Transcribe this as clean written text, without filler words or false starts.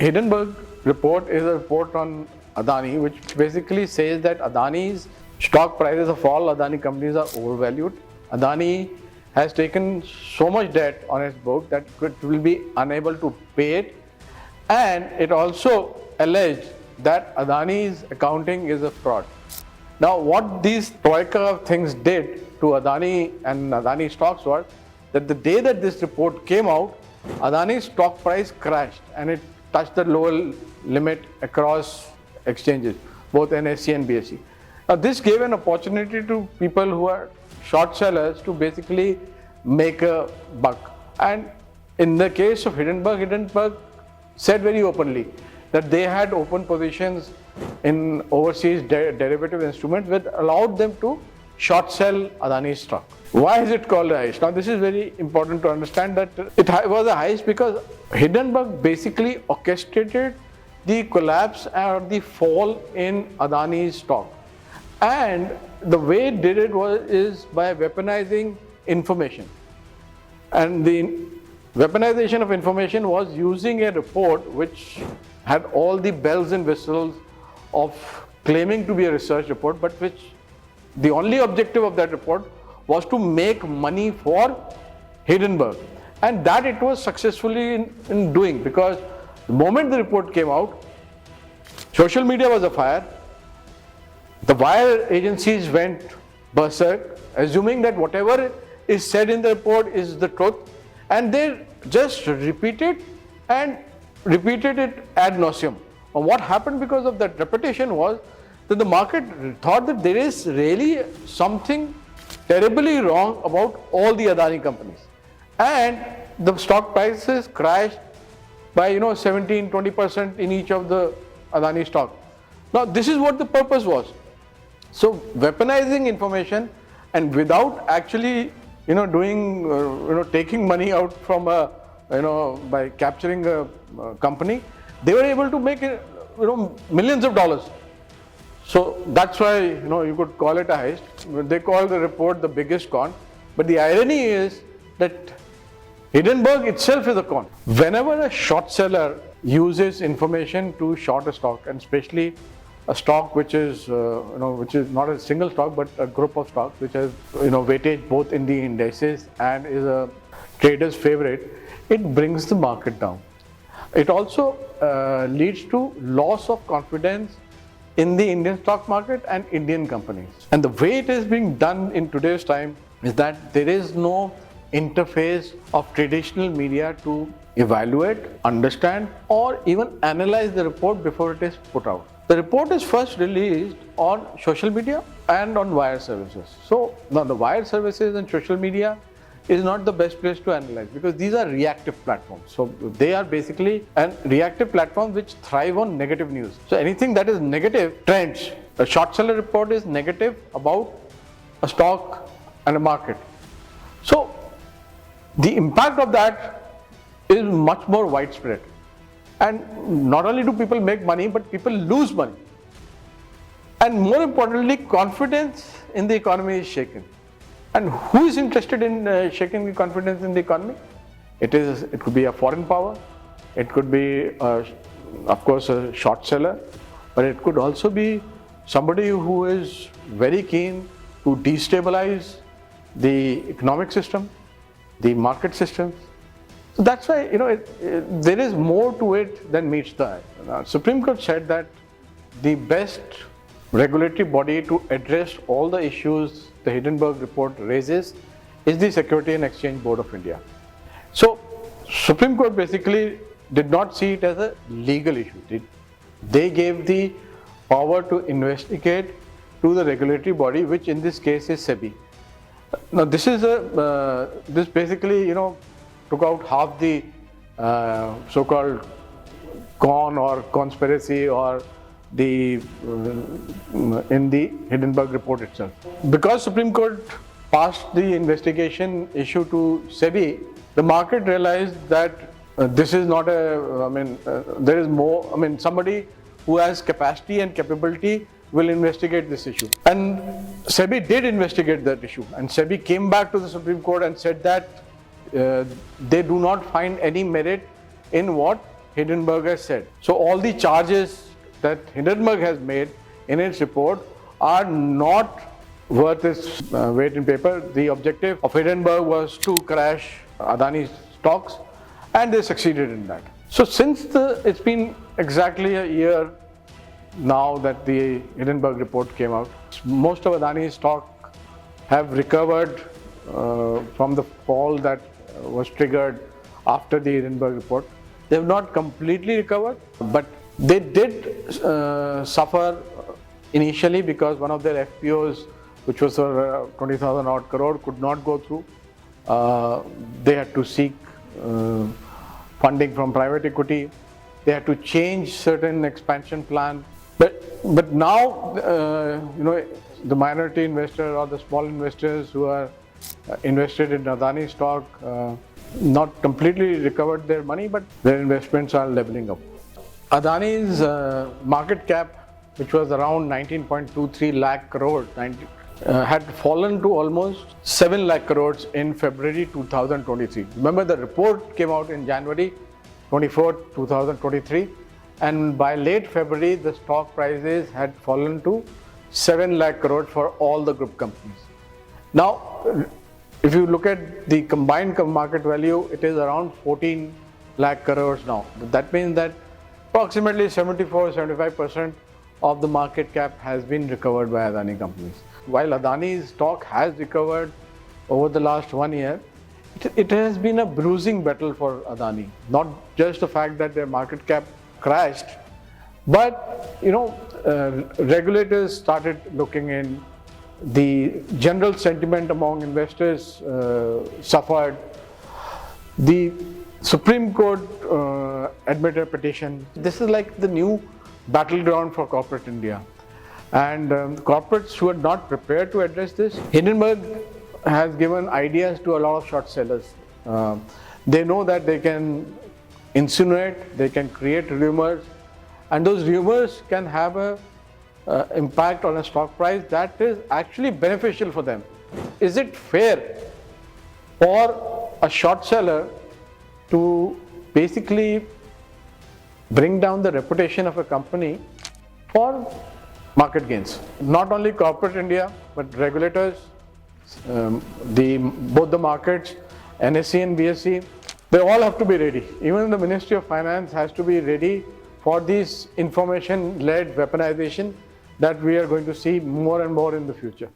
Hindenburg report is a report on Adani, which basically says that Adani's stock prices of all Adani companies are overvalued. Adani has taken so much debt on its book that it will be unable to pay it, and it also alleged that Adani's accounting is a fraud. Now, what these troika of things did to Adani and Adani stocks was that the day that this report came out, Adani's stock price crashed and it touched the lower limit across exchanges, both NSE and BSE. Now, this gave an opportunity to people who are short sellers to basically make a buck. And in the case of Hindenburg said very openly that they had open positions in overseas derivative instruments which allowed them to short sell Adani stock. Why is it called a heist? Now, this is very important to understand that it was a heist because Hindenburg basically orchestrated the collapse or the fall in Adani's stock. And the way it did it is by weaponizing information. And the weaponization of information was using a report which had all the bells and whistles of claiming to be a research report, but which the only objective of that report was to make money for Hindenburg. And that it was successfully in doing, because the moment the report came out, social media was afire. The wire agencies went berserk, assuming that whatever is said in the report is the truth, and they just repeated it ad nauseum. And what happened because of that repetition was that the market thought that there is really something terribly wrong about all the Adani companies, and the stock prices crashed by 17-20% in each of the Adani stock. Now, this is what the purpose was. So, weaponizing information, and without actually taking money out from by capturing a company, they were able to make millions of dollars. So that's why you could call it a heist. They call the report the biggest con. But the irony is that Hindenburg itself is a con. Whenever a short seller uses information to short a stock, and especially a stock which is not a single stock but a group of stocks which has weightage both in the indices and is a trader's favorite, it brings the market down. It also leads to loss of confidence in the Indian stock market and Indian companies. And the way it is being done in today's time is that there is no interface of traditional media to evaluate, understand, or even analyze the report before it is put out. The report is first released on social media and on wire services. So now the wire services and social media is not the best place to analyze, because these are reactive platforms. So they are basically an reactive platform which thrive on negative news. So anything that is negative trends. A short seller report is negative about a stock and a market. So the impact of that is much more widespread. And not only do people make money, but people lose money. And more importantly, confidence in the economy is shaken. And who is interested in shaking the confidence in the economy? It could be a foreign power, it could be, of course, a short seller, but it could also be somebody who is very keen to destabilize the economic system, the market systems. So that's why there is more to it than meets the eye. Supreme Court said that the best regulatory body to address all the issues the Hindenburg report raises is the Security and Exchange Board of India. So Supreme Court basically did not see it as a legal issue. They gave the power to investigate to the regulatory body, which in this case is SEBI. Now this basically took out half the so-called con or conspiracy or in the Hindenburg report itself. Because Supreme Court passed the investigation issue to SEBI, the market realized that this is not there is more, somebody who has capacity and capability will investigate this issue. And SEBI did investigate that issue, and SEBI came back to the Supreme Court and said that they do not find any merit in what Hindenburg has said. So all the charges that Hindenburg has made in its report are not worth its weight in paper. The objective of Hindenburg was to crash Adani stocks, and they succeeded in that. So since it's been exactly a year now that the Hindenburg report came out, most of Adani's stock have recovered from the fall that was triggered after the Hindenburg report. They have not completely recovered, but they did suffer initially because one of their FPOs, which was 20,000 odd crore, could not go through. They had to seek funding from private equity. They had to change certain expansion plan. But now, the minority investor or the small investors who are invested in Adani stock not completely recovered their money, but their investments are leveling up. Adani's market cap, which was around 19.23 lakh crores, had fallen to almost 7 lakh crores in February 2023. Remember, the report came out in January 24, 2023, and by late February, the stock prices had fallen to 7 lakh crores for all the group companies. Now, if you look at the combined market value, it is around 14 lakh crores now. That means that approximately 74-75% of the market cap has been recovered by Adani companies. While Adani's stock has recovered over the last 1 year, it has been a bruising battle for Adani. Not just the fact that their market cap crashed, but regulators started looking in. The general sentiment among investors suffered. The Supreme Court admitted a petition. This is like the new battleground for corporate India. And corporates who are not prepared to address this, Hindenburg has given ideas to a lot of short sellers. They know that they can insinuate, they can create rumors, and those rumors can have a impact on a stock price that is actually beneficial for them. Is it fair for a short seller to basically bring down the reputation of a company for market gains? Not only corporate India, but regulators, both the markets, NSE and BSE, they all have to be ready. Even the Ministry of Finance has to be ready for this information-led weaponization that we are going to see more and more in the future.